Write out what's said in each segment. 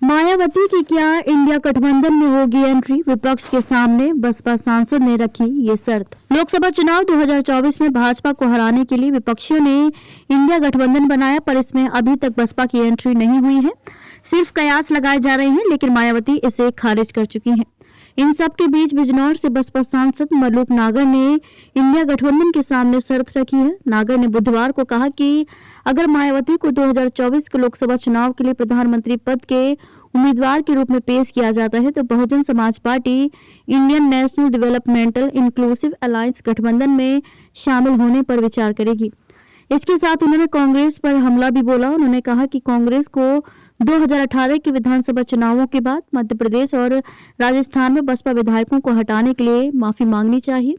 मायावती की क्या इंडिया गठबंधन में होगी एंट्री, विपक्ष के सामने बसपा सांसद ने रखी ये शर्त। लोकसभा चुनाव 2024 में भाजपा को हराने के लिए विपक्षियों ने इंडिया गठबंधन बनाया, पर इसमें अभी तक बसपा की एंट्री नहीं हुई है। सिर्फ कयास लगाए जा रहे हैं, लेकिन मायावती इसे खारिज कर चुकी हैं। इन सब के बीच बिजनौर से बसपा सांसद मलूक नागर ने इंडिया गठबंधन के सामने शर्त रखी है। नागर ने बुधवार को कहा कि अगर मायावती को 2024 के लोकसभा चुनाव के लिए प्रधानमंत्री पद के उम्मीदवार के रूप में पेश किया जाता है तो Bahujan Samaj party Indian national developmental inclusive alliance गठबंधन में शामिल होने पर विचार करेगी। इसके साथ उन्होंने कांग्रेस पर हमला भी बोला। उन्होंने कहा कि कांग्रेस को 2018 के विधानसभा चुनावों के बाद मध्य प्रदेश और राजस्थान में बसपा विधायकों को हटाने के लिए माफी मांगनी चाहिए।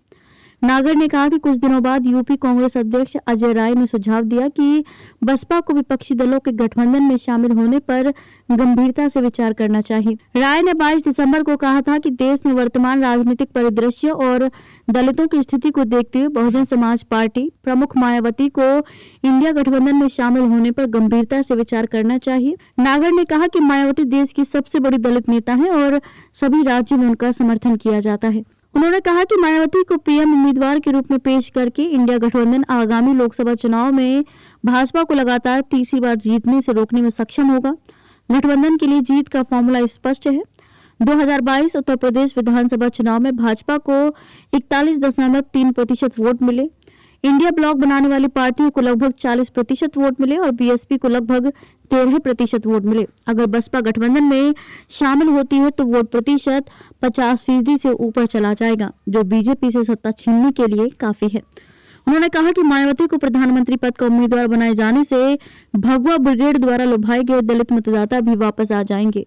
नागर ने कहा कि कुछ दिनों बाद यूपी कांग्रेस अध्यक्ष अजय राय ने सुझाव दिया कि बसपा को विपक्षी दलों के गठबंधन में शामिल होने पर गंभीरता से विचार करना चाहिए। राय ने 22 दिसंबर को कहा था कि देश में वर्तमान राजनीतिक परिदृश्य और दलितों की स्थिति को देखते हुए बहुजन समाज पार्टी प्रमुख मायावती को इंडिया गठबंधन में शामिल होने पर गंभीरता से विचार करना चाहिए। नागर ने कहा कि मायावती देश की सबसे बड़ी दलित नेता है और सभी राज्यों में उनका समर्थन किया जाता है। उन्होंने कहा कि मायावती को पीएम उम्मीदवार के रूप में पेश करके इंडिया गठबंधन आगामी लोकसभा चुनाव में भाजपा को लगातार तीसरी बार जीतने से रोकने में सक्षम होगा। गठबंधन के लिए जीत का फॉर्मूला स्पष्ट है। 2022 उत्तर प्रदेश विधानसभा चुनाव में भाजपा को 41.3% वोट मिले। इंडिया ब्लॉक बनाने वाली पार्टियों को लगभग 40% वोट मिले और बीएसपी को लगभग 13% वोट मिले। अगर बसपा गठबंधन में शामिल होती है तो वोट प्रतिशत 50% से ऊपर चला जाएगा, जो बीजेपी से सत्ता छीनने के लिए काफी है। उन्होंने कहा कि मायावती को प्रधानमंत्री पद का उम्मीदवार बनाए जाने से भगवा ब्रिगेड द्वारा लुभाए गए दलित मतदाता भी वापस आ जाएंगे।